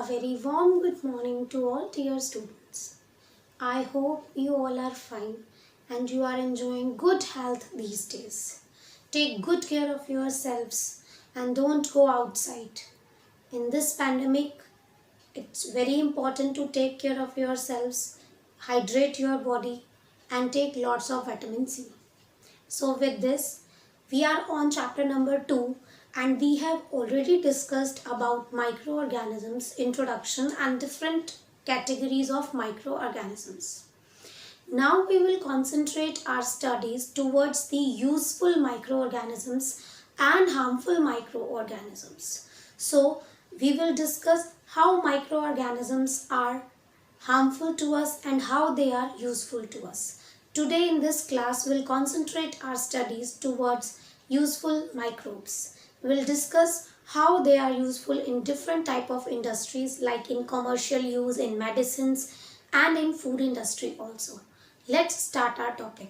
very warm good morning to all dear students. I hope you all are fine and you are enjoying good health these days. Take good care of yourselves and don't go outside. In this pandemic, it's very important to take care of yourselves, hydrate your body and take lots of vitamin C. So with this, we are on chapter number 2 and we have already discussed about microorganisms, introduction and different categories of microorganisms. Now we will concentrate our studies towards the useful microorganisms and harmful microorganisms. So we will discuss how microorganisms are harmful to us and how they are useful to us. Today in this class, we'll concentrate our studies towards useful microbes. We'll discuss how they are useful in different type of industries like in commercial use, in medicines and in food industry also. Let's start our topic.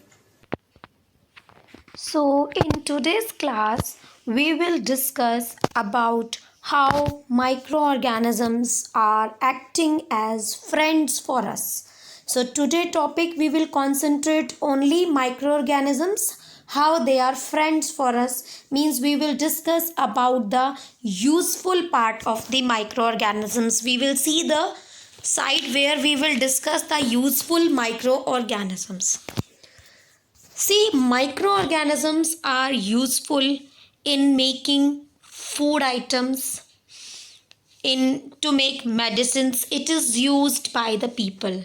So in today's class, we will discuss about how microorganisms are acting as friends for us. So today topic we will concentrate only microorganisms, how they are friends for us, means we will discuss about the useful part of the microorganisms. We will see the side where we will discuss the useful microorganisms. See, microorganisms are useful in making food items, in to make medicines. It is used by the people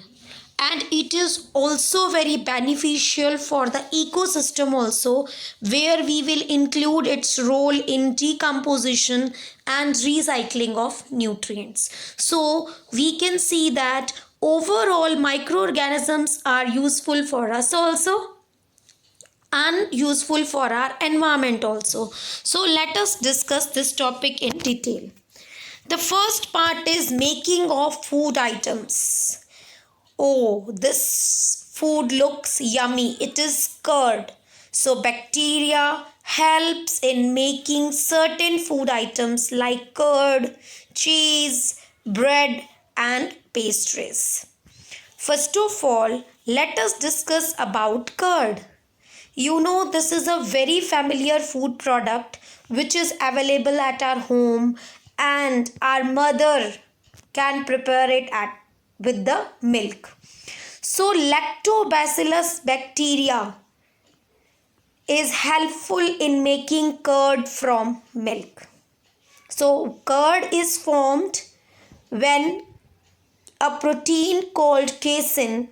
and it is also very beneficial for the ecosystem also, where we will include its role in decomposition and recycling of nutrients. So we can see that overall microorganisms are useful for us also and useful for our environment also. So let us discuss this topic in detail. The first part is making of food items. Oh, this food looks yummy. It is curd. So bacteria helps in making certain food items like curd, cheese, bread and pastries. First of all, let us discuss about curd. You know, this is a very familiar food product which is available at our home and our mother can prepare it with the milk. So lactobacillus bacteria is helpful in making curd from milk. So curd is formed when a protein called casein,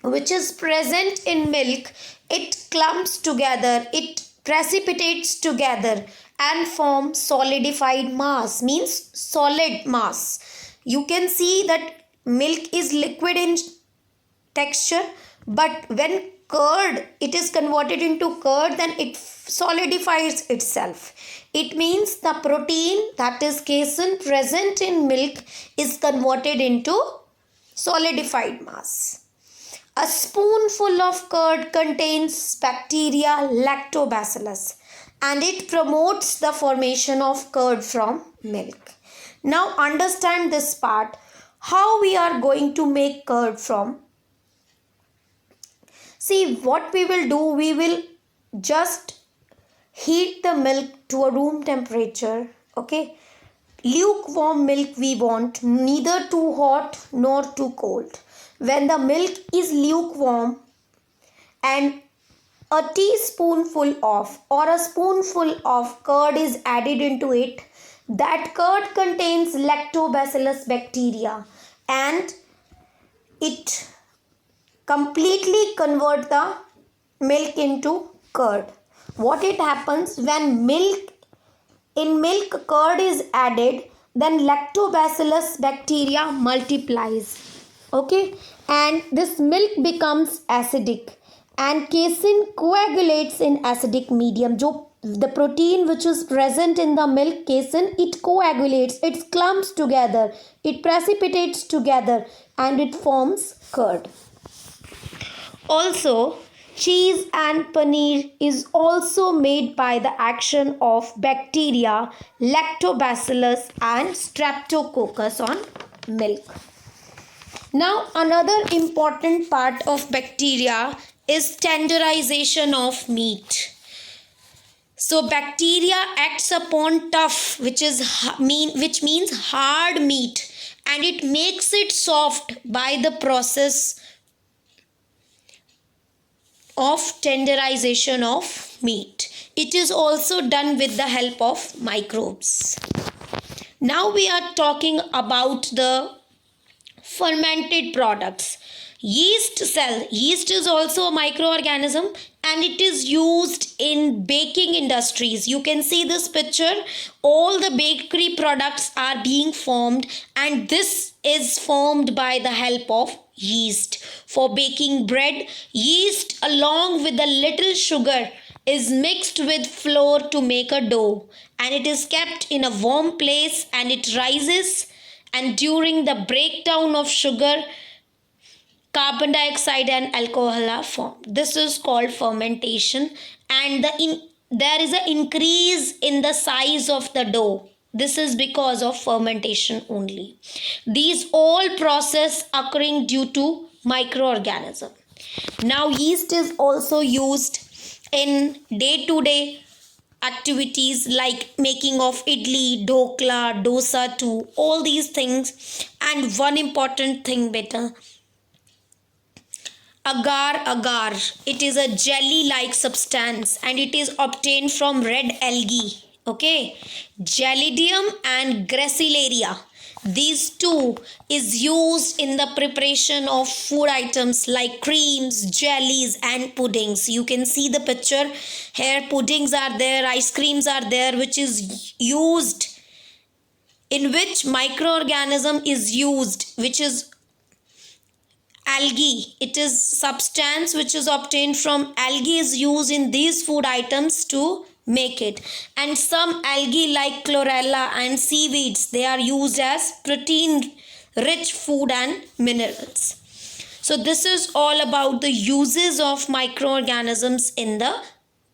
which is present in milk, it clumps together, it precipitates together and forms solidified mass, means solid mass. You can see that milk is liquid in texture, but when curd, it is converted into curd, then it solidifies itself. It means the protein, that is casein, present in milk is converted into solidified mass. A spoonful of curd contains bacteria lactobacillus and it promotes the formation of curd from milk. Now understand this part, how we are going to make curd from. See, what we will do, we will just heat the milk to a room temperature, okay. Lukewarm milk we want, neither too hot nor too cold. When the milk is lukewarm and a teaspoonful of or a spoonful of curd is added into it, that curd contains lactobacillus bacteria and it completely convert the milk into curd. What it happens when milk curd is added, then lactobacillus bacteria multiplies, okay, and this milk becomes acidic and casein coagulates in acidic medium. The protein which is present in the milk casein, it coagulates, it clumps together, it precipitates together and it forms curd. Also, cheese and paneer is also made by the action of bacteria lactobacillus and streptococcus on milk. Now, another important part of bacteria is tenderization of meat. So, bacteria acts upon tough, which means hard meat, and it makes it soft by the process of tenderization of meat. It is also done with the help of microbes. Now we are talking about the fermented products. Yeast cell. Yeast is also a microorganism and it is used in baking industries. You can see this picture. All the bakery products are being formed, and this is formed by the help of yeast. For baking bread, yeast along with a little sugar is mixed with flour to make a dough, and it is kept in a warm place and it rises, and during the breakdown of sugar, carbon dioxide and alcohol are formed. This is called fermentation, and there is an increase in the size of the dough. This is because of fermentation only. These all process occurring due to microorganism. Now yeast is also used in day-to-day activities like making of idli, dokla, dosa too, all these things. And one important thing better, agar, it is a jelly like substance and it is obtained from red algae. Okay, Gelidium and Gracilaria, these two is used in the preparation of food items like creams, jellies and puddings. You can see the picture here. Puddings are there, ice creams are there, which is used, in which microorganism is used, which is algae. It is substance which is obtained from algae is used in these food items to make it. And some algae like chlorella and seaweeds, they are used as protein rich food and minerals. So this is all about the uses of microorganisms in the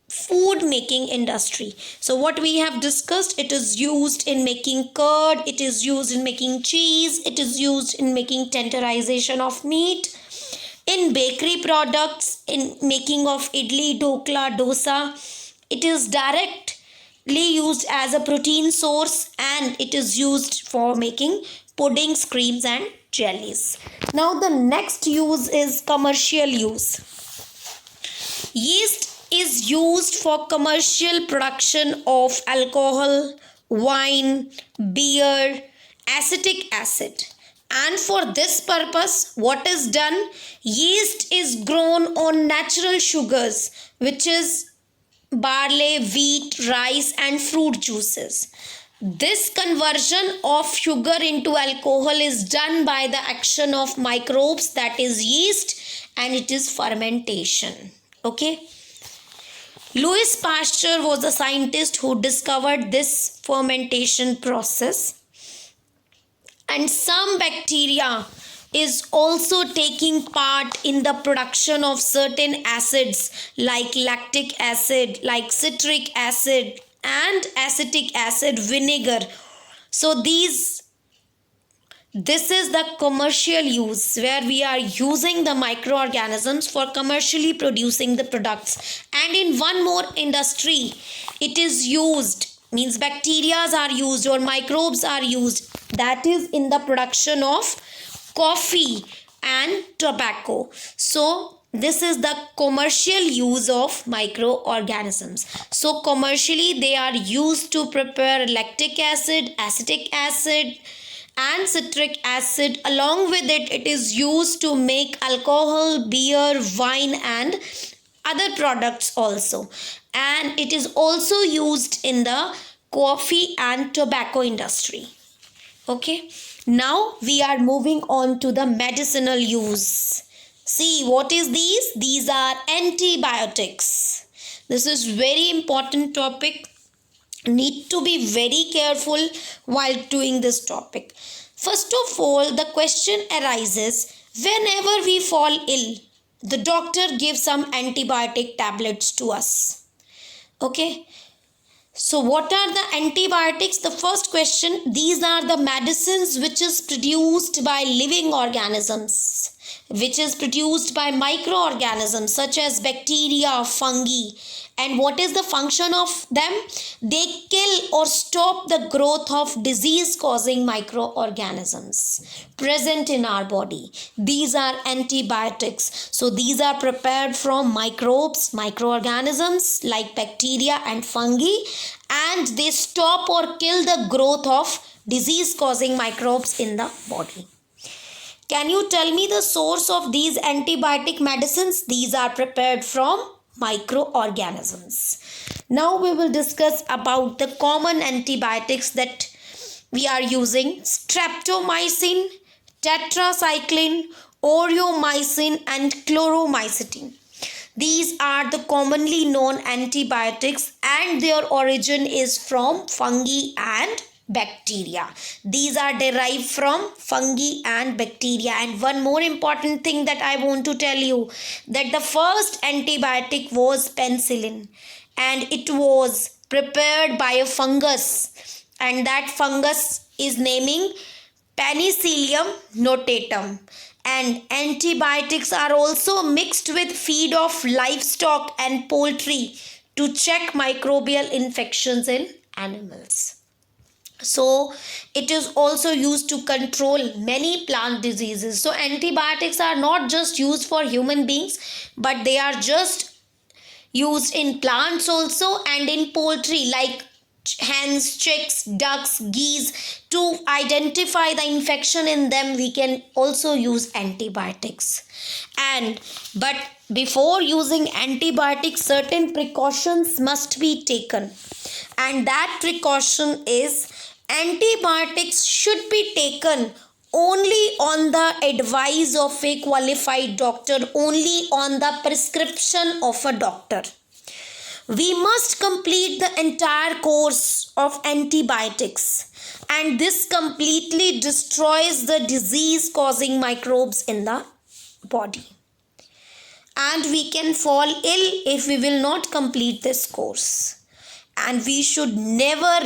food making industry. So what we have discussed, it is used in making curd, it is used in making cheese, it is used in making tenderization of meat, in bakery products, in making of idli, dokla, dosa. It is directly used as a protein source, and it is used for making puddings, creams and jellies. Now the next use is commercial use. Yeast is used for commercial production of alcohol, wine, beer, acetic acid. And for this purpose, what is done? Yeast is grown on natural sugars, which is barley, wheat, rice and fruit juices. This conversion of sugar into alcohol is done by the action of microbes, that is yeast, and it is fermentation. Okay. Louis Pasteur was the scientist who discovered this fermentation process. And some bacteria is also taking part in the production of certain acids like lactic acid, like citric acid and acetic acid, vinegar. So this is the commercial use where we are using the microorganisms for commercially producing the products. And in one more industry, it is used, means bacteria are used or microbes are used, that is in the production of coffee and tobacco. So this is the commercial use of microorganisms. So commercially they are used to prepare lactic acid, acetic acid and citric acid. Along with it, it is used to make alcohol, beer, wine and other products also. And it is also used in the coffee and tobacco industry. Okay, now we are moving on to the medicinal use. See, what is these? These are antibiotics. This is very important topic. Need to be very careful while doing this topic. First of all, the question arises, whenever we fall ill, the doctor gives some antibiotic tablets to us. Okay. So what are the antibiotics? The first question, these are the medicines which is produced by living organisms, which is produced by microorganisms such as bacteria, fungi. And what is the function of them? They kill or stop the growth of disease causing microorganisms present in our body. These are antibiotics. So these are prepared from microbes, microorganisms like bacteria and fungi, and they stop or kill the growth of disease causing microbes in the body. Can you tell me the source of these antibiotic medicines? These are prepared from microorganisms. Now we will discuss about the common antibiotics that we are using: streptomycin, tetracycline, aureomycin, and chloromycetin. These are the commonly known antibiotics, and their origin is from fungi and bacteria. These are derived from fungi and bacteria. And one more important thing that I want to tell you, that the first antibiotic was penicillin, and it was prepared by a fungus, and that fungus is naming Penicillium notatum. And antibiotics are also mixed with feed of livestock and poultry to check microbial infections in animals. So it is also used to control many plant diseases. So antibiotics are not just used for human beings, but they are just used in plants also and in poultry like hens, chicks, ducks, geese. To identify the infection in them, we can also use antibiotics. But before using antibiotics, certain precautions must be taken, and that precaution is antibiotics should be taken only on the advice of a qualified doctor, only on the prescription of a doctor. We must complete the entire course of antibiotics, and this completely destroys the disease causing microbes in the body. And we can fall ill if we will not complete this course. And we should never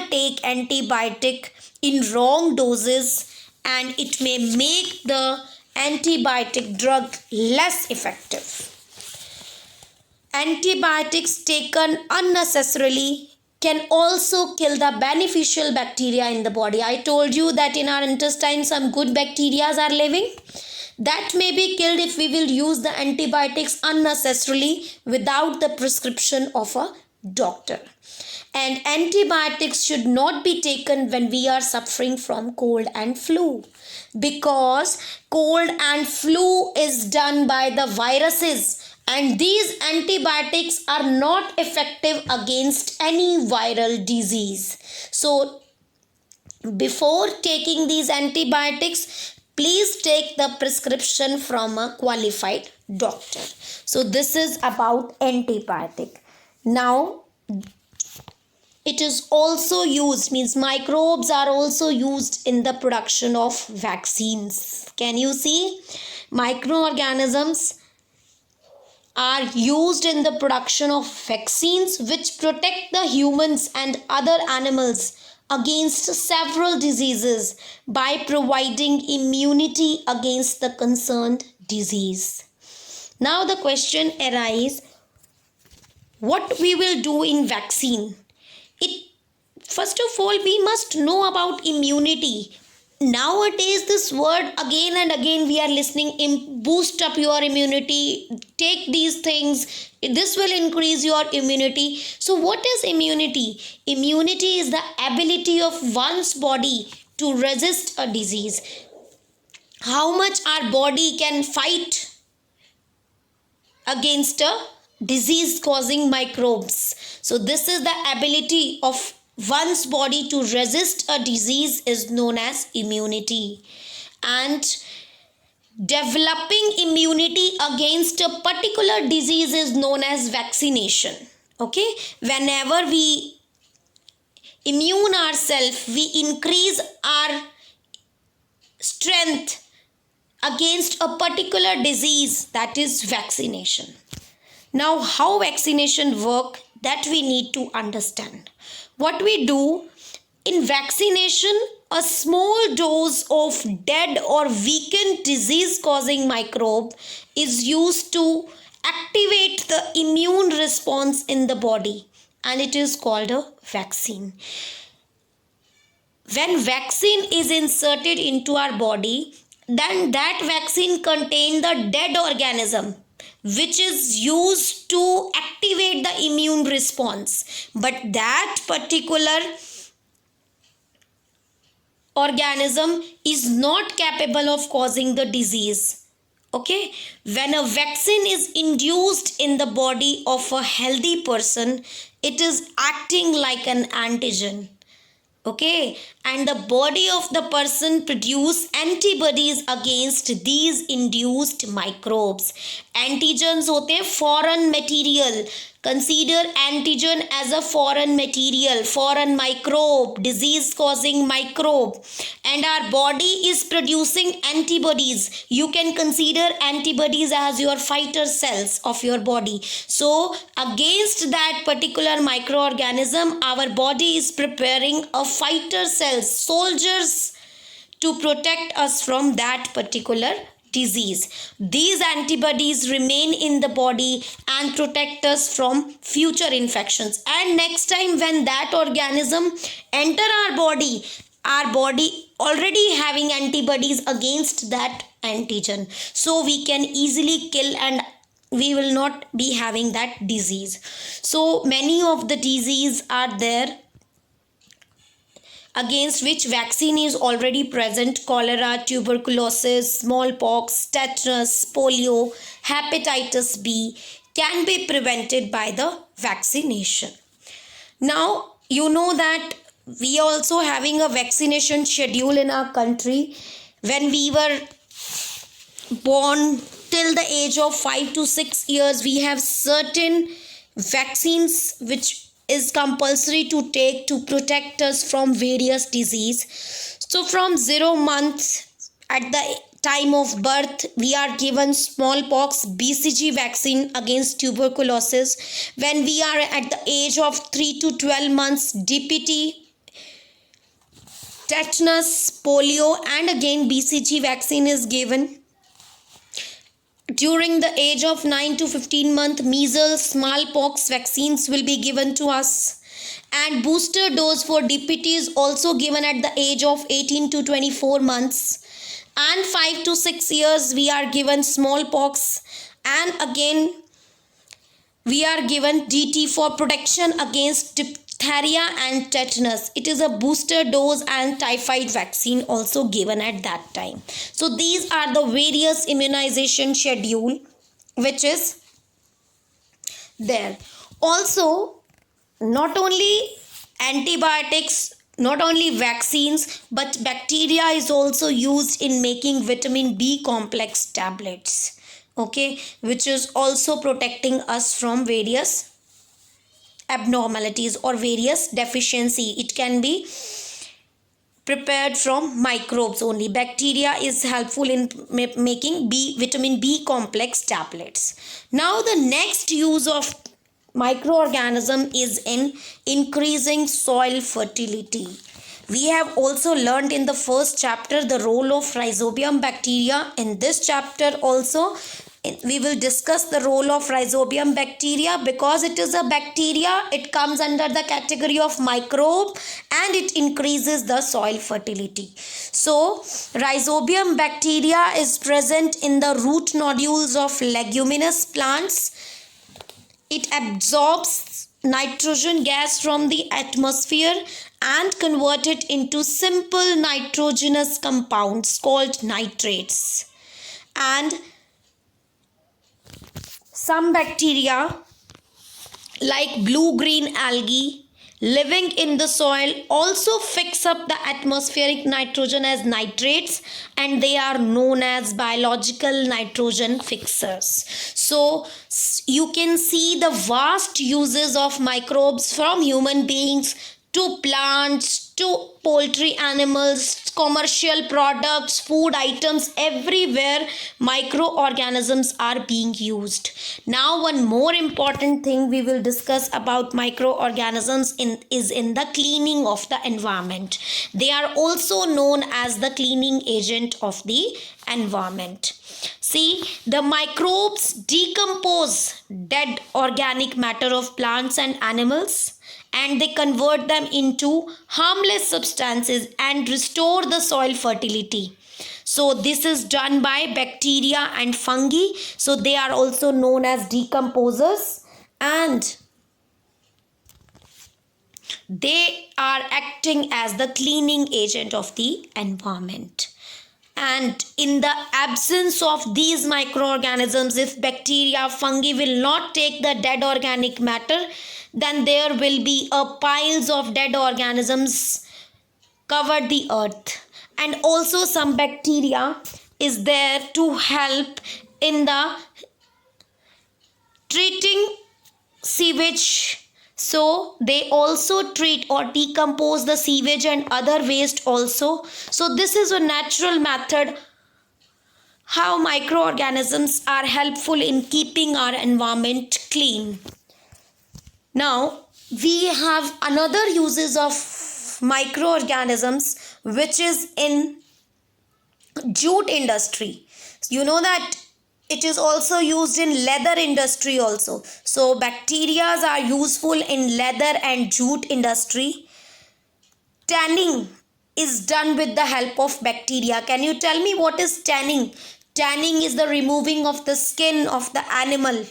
take antibiotic in wrong doses, and it may make the antibiotic drug less effective. Antibiotics taken unnecessarily can also kill the beneficial bacteria in the body. I told you that in our intestine some good bacteria are living. That may be killed if we will use the antibiotics unnecessarily without the prescription of a doctor. And antibiotics should not be taken when we are suffering from cold and flu, because cold and flu is done by the viruses, and these antibiotics are not effective against any viral disease. So before taking these antibiotics, please take the prescription from a qualified doctor. So this is about antibiotic. Now it is also used, means microbes are also used in the production of vaccines. Can you see? Microorganisms are used in the production of vaccines which protect the humans and other animals against several diseases by providing immunity against the concerned disease. Now the question arises, what we will do in vaccine? First of all, we must know about immunity. Nowadays this word again and again we are listening, boost up your immunity, take these things, this will increase your immunity. So what is immunity? Immunity is the ability of one's body to resist a disease. How much our body can fight against a disease causing microbes. So this is the ability of one's body to resist a disease is known as immunity. And developing immunity against a particular disease is known as vaccination. Okay, whenever we immune ourselves, we increase our strength against a particular disease, that is vaccination. Now how vaccination work? that we need to understand. What we do in vaccination, a small dose of dead or weakened disease causing microbe is used to activate the immune response in the body, and it is called a vaccine. When vaccine is inserted into our body, then that vaccine contains the dead organism which is used to activate the immune response, but that particular organism is not capable of causing the disease. Okay, when a vaccine is induced in the body of a healthy person, it is acting like an antigen. Okay, and the body of the person produce antibodies against these induced microbes. Antigens होते हैं foreign material. Consider antigen as a foreign material, foreign microbe, disease causing microbe, and our body is producing antibodies. You can consider antibodies as your fighter cells of your body. So against that particular microorganism, our body is preparing a fighter cells, soldiers, to protect us from that particular disease. These antibodies remain in the body and protect us from future infections. And next time when that organism enter our body already having antibodies against that antigen. So we can easily kill and we will not be having that disease. So many of the diseases are there against which vaccine is already present: cholera, tuberculosis, smallpox, tetanus, polio, hepatitis B can be prevented by the vaccination. Now, you know that we are also having a vaccination schedule in our country. When we were born till the age of 5 to 6 years, we have certain vaccines which is compulsory to take to protect us from various disease. So from 0 months at the time of birth, we are given smallpox, BCG vaccine against tuberculosis. When we are at the age of 3 to 12 months, DPT, tetanus, polio, and again BCG vaccine is given. During the age of 9 to 15 month, measles, smallpox vaccines will be given to us, and booster dose for DPT is also given at the age of 18 to 24 months, and 5 to 6 years we are given smallpox, and again we are given DT for protection against diphtheria and tetanus. It is a booster dose, and typhoid vaccine also given at that time. So these are the various immunization schedule which is there. Also, not only antibiotics, not only vaccines, but bacteria is also used in making vitamin B complex tablets, okay, which is also protecting us from various abnormalities or various deficiency. It can be prepared from microbes only. Bacteria is helpful in making vitamin B complex tablets. Now the next use of microorganism is in increasing soil fertility. We have also learned in the first chapter the role of Rhizobium bacteria. In this chapter also we will discuss the role of Rhizobium bacteria, because it is a bacteria, it comes under the category of microbe and it increases the soil fertility. So Rhizobium bacteria is present in the root nodules of leguminous plants. It absorbs nitrogen gas from the atmosphere and convert it into simple nitrogenous compounds called nitrates. And some bacteria like blue-green algae living in the soil also fix up the atmospheric nitrogen as nitrates, and they are known as biological nitrogen fixers. So you can see the vast uses of microbes from human beings to plants to poultry animals, commercial products, food items, everywhere microorganisms are being used. Now, one more important thing we will discuss about microorganisms is in the cleaning of the environment. They are also known as the cleaning agent of the environment. See, the microbes decompose dead organic matter of plants and animals, and they convert them into harmless substances and restore the soil fertility. So this is done by bacteria and fungi. So they are also known as decomposers, and they are acting as the cleaning agent of the environment. And in the absence of these microorganisms, if bacteria, fungi will not take the dead organic matter, then there will be a piles of dead organisms cover the earth. And also some bacteria is there to help in the treating sewage. So they also treat or decompose the sewage and other waste also. So this is a natural method how microorganisms are helpful in keeping our environment clean. Now we have another uses of microorganisms, which is in jute industry. You know that it is also used in leather industry also. So bacteria are useful in leather and jute industry. Tanning is done with the help of bacteria. Can you tell me what is tanning? Tanning is the removing of the skin of the animal.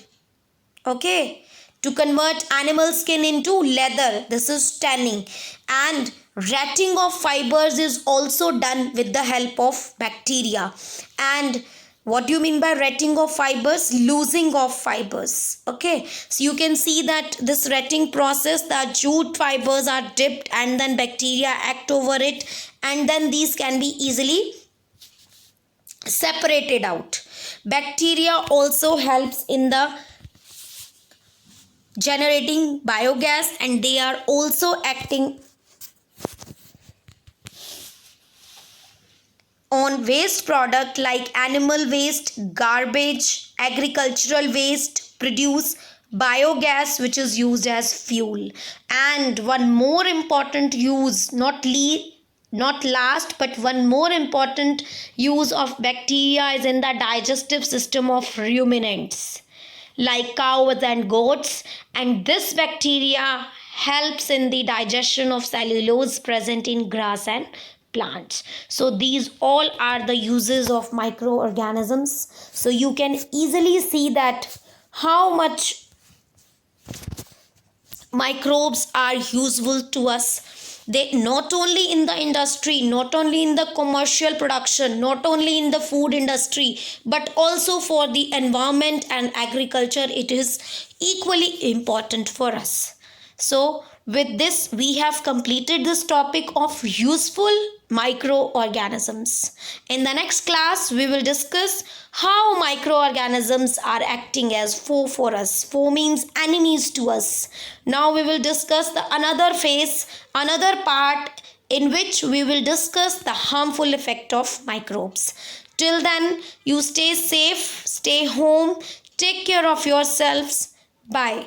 Okay, to convert animal skin into leather. This is tanning. And ratting of fibers is also done with the help of bacteria. And what do you mean by ratting of fibers? Losing of fibers. Okay, so you can see that this ratting process, the jute fibers are dipped and then bacteria act over it, and then these can be easily separated out. Bacteria also helps in the generating biogas, and they are also acting on waste product like animal waste, garbage, agricultural waste, produce biogas which is used as fuel. And one more important use, not last but one more important use of bacteria is in the digestive system of ruminants like cows and goats, and this bacteria helps in the digestion of cellulose present in grass and plants. So these all are the uses of microorganisms. So you can easily see that how much microbes are useful to us. They not only in the industry, not only in the commercial production, not only in the food industry, but also for the environment and agriculture, it is equally important for us. So with this, we have completed this topic of useful microorganisms. In the next class, we will discuss how microorganisms are acting as foe for us. Foe means enemies to us. Now we will discuss the another part in which we will discuss the harmful effect of microbes. Till then, you stay safe, stay home, take care of yourselves. Bye.